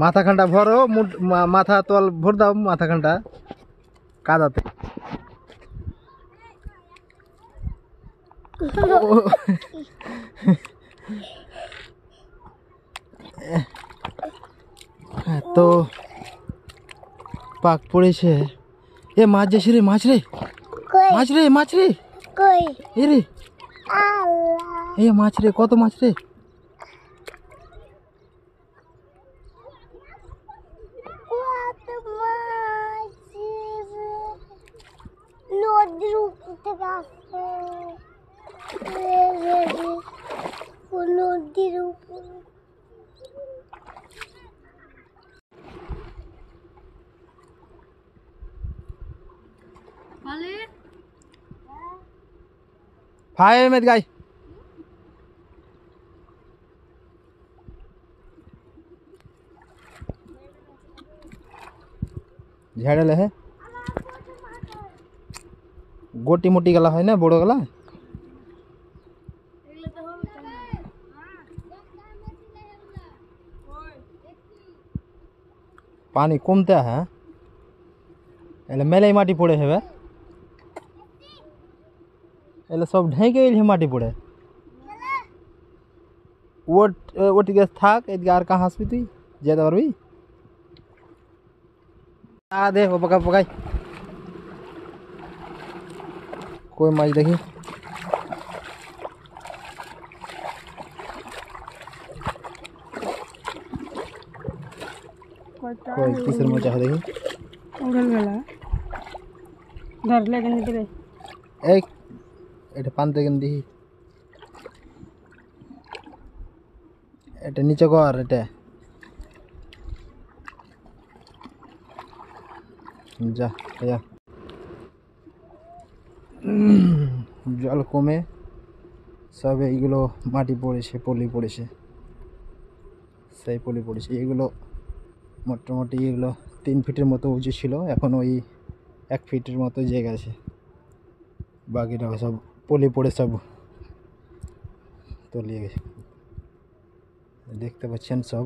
মাথা খানটা ভরো, মাথা তল ভর দাও, মাথা খানটা কাদাতে। তো পাক পড়েছে। এ মাছ যাচ্ছে রে, মাছ রে, মাছ রে, মাছ রে, এ রে, এ মাছ রে, কত মাছ রে। নদীর উপর থেকে আসছে, নদীর উপর। फाय में गाय झाड़े है गोटी मोटी गला है ना, बड़ो गला पानी कमते है मेले माटी पड़े है सब ढेके माटी पड़े ओट गैस थाक एदगार कहाँ से तुई ज्यादा और भी आ दे वो पका पकाई कोई माछ देखी कोई किसर में चाहे देखी उड़ल गला धर ले गन दे एक এটা পানতে গেন দেখি এটা নিচে কর এটা যা যা জল কমে সব এইগুলো মাটি পড়েছে, পলি পড়েছে, সেই পলি পড়েছে। এগুলো মোটামুটি এগুলো 3 ফিটের মতো উঁচু ছিল, এখন ওই 1 ফিটের মতো জায়গা আছে। বাকিটা সব পলি পড়ে সব তলিয়ে গেছে, দেখতে পাচ্ছেন সব।